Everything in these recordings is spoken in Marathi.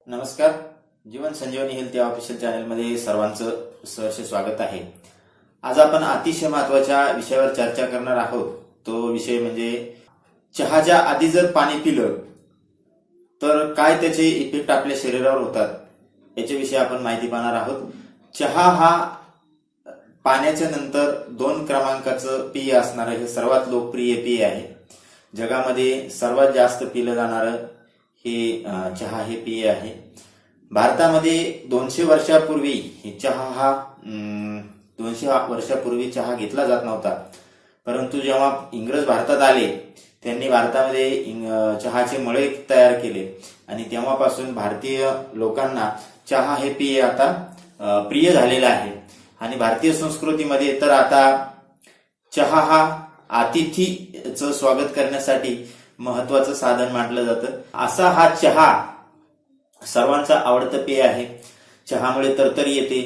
नमस्कार. जीवन संजीवनी हेल्थ या ऑफिशियल चॅनलमध्ये सर्वांचं सहर्ष स्वागत आहे. आज आपण अतिशय महत्वाच्या विषयावर चर्चा करणार आहोत. तो विषय म्हणजे चहाच्या आधी जर पाणी पिलं तर काय त्याचे इफेक्ट आपल्या शरीरावर होतात याच्याविषयी आपण माहिती पाहणार आहोत. चहा हा पाण्याच्या नंतर 2 क्रमांकाचं पेय असणारं हे सर्वात लोकप्रिय पेय आहे. जगामध्ये सर्वात जास्त पिलं जाणारं हे चहा हे पेय आहे. भारतामध्ये 200 वर्षापूर्वी चहा 200 वर्षापूर्वी चहा घेतला जात नव्हता. परंतु जेव्हा इंग्रज भारतात आले त्यांनी भारतामध्ये चहाचे मळे तयार केले आणि तेव्हापासून भारतीय लोकांना चहा हे पेय आता प्रिय झालेला आहे. आणि भारतीय संस्कृतीमध्ये तर आता चहा हा अतिथीचं स्वागत करण्यासाठी महत्वाचं साधन मानलं जातं. असा हा चहा सर्वांचा आवडतं पेय आहे. चहामुळे तरतरी येते,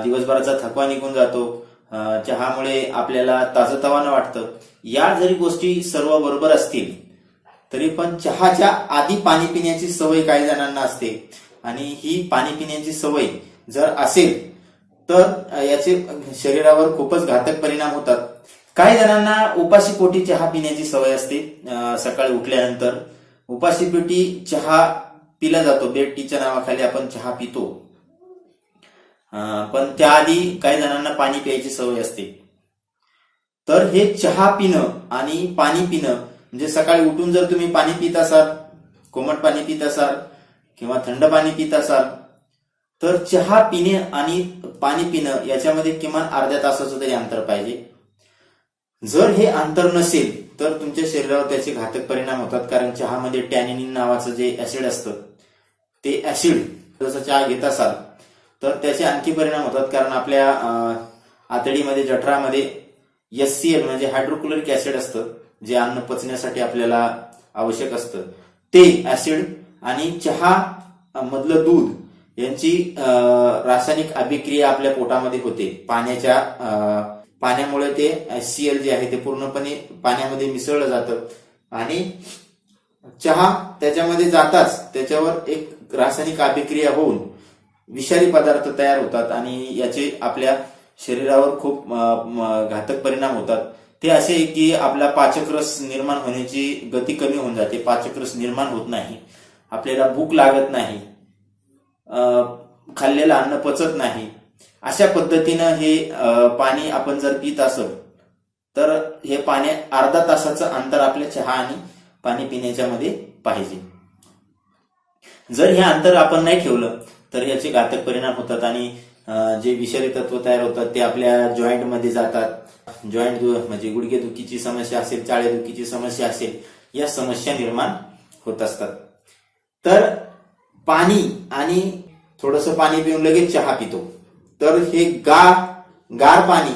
दिवसभराचा थकवा निघून जातो, चहामुळे आपल्याला ताजतवानं वाटतं. या जरी गोष्टी सर्व बरोबर असतील तरी पण चहाच्या आधी पाणी पिण्याची सवय काही जणांना असते आणि ही पाणी पिण्याची सवय जर असेल तर याचे शरीरावर खूपच घातक परिणाम होतात. काही जणांना उपाशी पोटी चहा पिण्याची सवय असते. सकाळी उठल्यानंतर उपाशी पोटी चहा पिला जातो. बेड टीच्या नावाखाली आपण चहा पितो. पण त्याआधी काही जणांना पाणी प्यायची सवय असते. तर हे चहा पिणं आणि पाणी पिणं म्हणजे सकाळी उठून जर तुम्ही पाणी पित असाल, कोमट पाणी पित असाल किंवा थंड पाणी पित असाल तर चहा पिणे आणि पाणी पिणं याच्यामध्ये किमान अर्ध्या तासाचं तरी अंतर पाहिजे. जर हे अंतर नसेल तर तुमच्या शरीरावर त्याचे घातक परिणाम होतात. कारण चहामध्ये टॅनिन नावाचं जे ऍसिड असतं ते ऍसिड जसं चहा घेत असाल तर त्याचे आणखी परिणाम होतात. कारण आपल्या आतडीमध्ये जठरामध्ये HCl म्हणजे हायड्रोक्लोरिक ऍसिड असतं जे अन्न पचण्यासाठी आपल्याला आवश्यक असतं. ते ऍसिड आणि चहा मधलं दूध यांची रासायनिक अभिक्रिया आपल्या पोटामध्ये होते. पाण्यामुळे ते HCl जे आहे ते पूर्णपणे पाण्यामध्ये मिसळलं जातं आणि चहा त्याच्यामध्ये जाताच त्याच्यावर एक रासायनिक अभिक्रिया होऊन विषारी पदार्थ तयार होतात आणि याचे आपल्या शरीरावर खूप घातक परिणाम होतात. ते असे की आपला पाचकरस निर्माण होण्याची गती कमी होऊन जाते. पाचकरस निर्माण होत नाही, आपल्याला भूक लागत नाही, खाल्लेलं अन्न पचत नाही. अशा पद्धतीनं हे पाणी आपण जर पित असेल तर हे पाणी अर्धा तासाचं अंतर आपल्या चहा आणि पाणी पिण्याच्या मध्ये पाहिजे. जर हे अंतर आपण नाही ठेवलं तर याचे घातक परिणाम होतात आणि जे विषारी तत्व तयार होतात ते आपल्या जॉईंट मध्ये जातात. जॉईंट म्हणजे गुडघेदुखीची समस्या असेल, चाळेदुखीची समस्या असेल, या समस्या निर्माण होत असतात. तर पाणी आणि थोडंसं पाणी पिऊन लगेच चहा पितो तर हे गार पाणी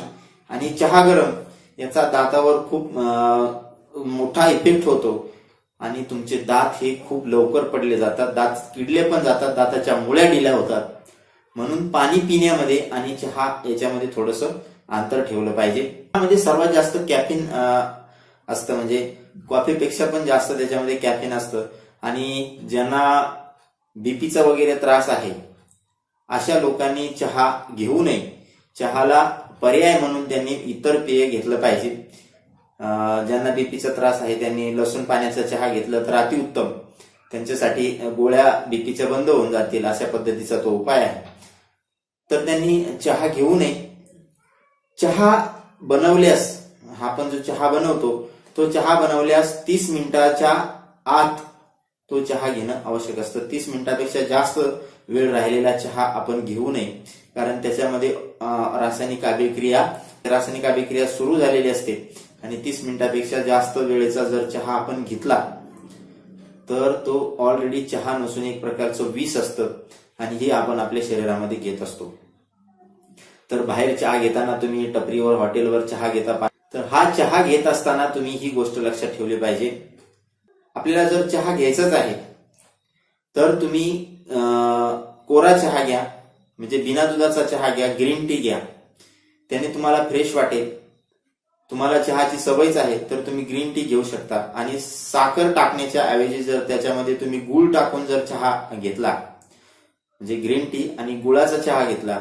आणि चहा गरम याचा दातावर खूप मोठा इफेक्ट होतो आणि तुमचे दात हे खूप लवकर पडले जातात, दात किडले पण जातात, दाताच्या मुळ्या ढिल्या होतात. म्हणून पाणी पिण्यामध्ये आणि चहा याच्यामध्ये थोडंसं अंतर ठेवलं पाहिजे. त्यामध्ये सर्वात जास्त कॅफिन असतं, म्हणजे कॉफीपेक्षा पण जास्त त्याच्यामध्ये कॅफिन असतं आणि ज्यांना बीपीचा वगैरे त्रास आहे अशा लोकांनी चहा घेऊ नये. चहाला पर्याय म्हणून त्यांनी इतर पेय घेतलं पाहिजे. ज्यांना बीपीचा त्रास आहे त्यांनी लसूण पाण्याचा चहा घेतलं तर अतिउत्तम. त्यांच्यासाठी गोळ्या बीपीच्या बंद होऊन जातील, अशा पद्धतीचा तो उपाय आहे. तर त्यांनी चहा घेऊ नये. चहा बनवल्यास, आपण जो चहा बनवतो तो चहा बनवल्यास 30 मिनिटाच्या आत तो चहा घेणं आवश्यक असतं. 30 मिनिटापेक्षा जास्त वेळ राहिलेला चहा आपण घेऊ नये. कारण त्याच्यामध्ये रासायनिक अभिक्रिया सुरू झालेली असते आणि 30 मिनिटापेक्षा जास्त वेळेचा जर चहा आपण घेतला तर तो ऑलरेडी चहा नसून एक प्रकारचं विष असतं आणि हे आपण आपल्या शरीरामध्ये घेत असतो. तर बाहेर चहा घेताना तुम्ही टपरीवर, हॉटेलवर चहा घेता तर हा चहा घेत असताना तुम्ही ही गोष्ट लक्षात ठेवली पाहिजे. आपल्याला जर चहा घ्यायचाच आहे तर तुम्ही कोरा चहा घ्या, म्हणजे बिना दुधाचा चहा घ्या, ग्रीन टी घ्या. त्याने तुम्हाला फ्रेश वाटेल. तुम्हाला चहाची सवयच आहे तर तुम्ही ग्रीन टी घेऊ शकता. आणि साखर टाकण्याच्या ऐवजी जर त्याच्यामध्ये तुम्ही गूळ टाकून जर चहा घेतला म्हणजे ग्रीन टी आणि गुळाचा चहा घेतला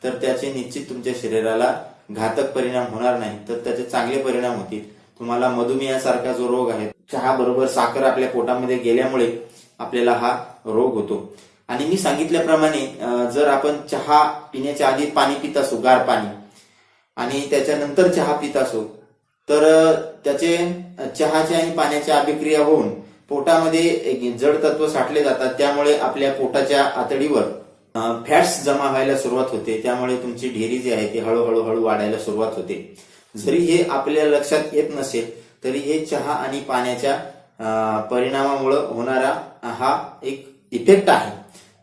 तर त्याचे निश्चित तुमच्या शरीराला घातक परिणाम होणार नाही, तर त्याचे चांगले परिणाम होतील. तुम्हाला मधुमेहासारखा जो रोग आहे, चहा बरोबर साखर आपल्या पोटामध्ये गेल्यामुळे आपल्याला हा रोग होतो. आणि मी सांगितल्याप्रमाणे जर आपण चहा पिण्याच्या आधी पाणी पित असू, गार पाणी, आणि त्याच्यानंतर चहा पित असू, तर त्याचे चहाचे आणि पाण्याची अभिक्रिया होऊन पोटामध्ये जड तत्व साठले जातात. त्यामुळे आपल्या पोटाच्या आतडीवर फॅट्स जमा व्हायला सुरुवात होते. त्यामुळे तुमची ढेरी जी आहे ती हळूहळू वाढायला सुरुवात होते. जरी हे आपल्या लक्षात येत नसेल तरी हे चहा आणि पाण्याच्या परिणामामुळे होणारा हा एक इफेक्ट आहे.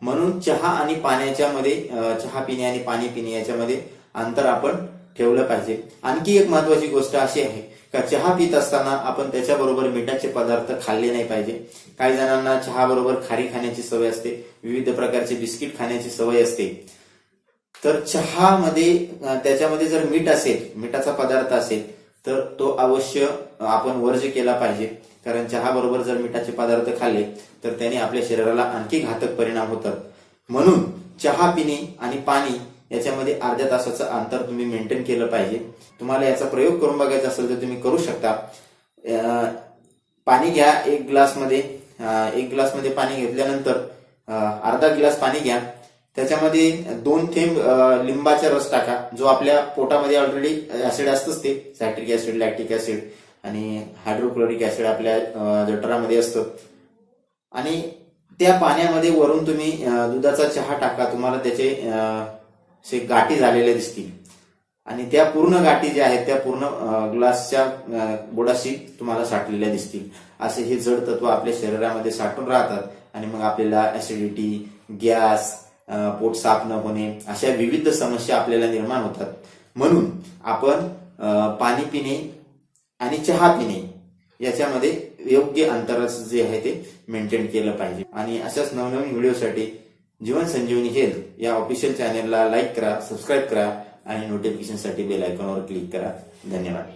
म्हणून चहा आणि पाण्याच्या मध्ये, चहा पिणे आणि पाणी पिणे याच्यामध्ये अंतर आपण ठेवलं पाहिजे. आणखी एक महत्वाची गोष्ट अशी आहे का चहा पित असताना आपण त्याच्याबरोबर मिठाचे पदार्थ खाल्ले नाही पाहिजे. काही जणांना चहा बरोबर खारी खाण्याची सवय असते, विविध प्रकारचे बिस्किट खाण्याची सवय असते. तर चहामध्ये त्याच्यामध्ये जर मीठ असेल, मिठाचा पदार्थ असेल, तर तो अवश्य आपण वर्ज्य केला पाहिजे. कारण चहा बरोबर जर मिठाचे पदार्थ खाल्ले तर त्याने आपल्या शरीराला आणखी घातक परिणाम होतात. म्हणून चहा पिणे आणि पाणी याच्यामध्ये अर्ध्या तासाचं अंतर तुम्ही मेंटेन केलं पाहिजे. तुम्हाला याचा प्रयोग करून बघायचा असेल तर तुम्ही करू शकता. पाणी घ्या, एक ग्लासमध्ये पाणी घेतल्यानंतर अर्धा ग्लास पाणी घ्या, त्याच्यामध्ये 2 थेंब लिंबाचा रस टाका. जो आपल्या पोटामध्ये ऑलरेडी ऍसिड असतंच, ते सायट्रिक ऍसिड, लॅक्टिक ऍसिड आणि हायड्रोक्लोरिक ऍसिड आपल्या जठरामध्ये असतं. आणि त्या पाण्यामध्ये वरून तुम्ही दुधाचा चहा टाका. तुम्हाला त्याचे गाठी झालेल्या दिसतील आणि त्या पूर्ण गाठी ज्या आहेत त्या पूर्ण ग्लासच्या बुडाशी तुम्हाला साठलेल्या दिसतील. असे हे जड तत्व आपल्या शरीरामध्ये साठून राहतात आणि मग आपल्याला ऍसिडिटी, गॅस, पोट साफ न होणे अशा विविध समस्या आपल्याला निर्माण होतात. म्हणून आपण पाणी पिणे आणि चहा पिणे याच्यामध्ये योग्य अंतराचं जे आहे ते मेंटेन केलं पाहिजे. आणि अशाच नवनवीन व्हिडिओसाठी जीवन संजीवनी हेल्थ या ऑफिशियल चॅनलला लाईक करा, सबस्क्राईब करा आणि नोटिफिकेशनसाठी बेल आयकॉनवर क्लिक करा. धन्यवाद.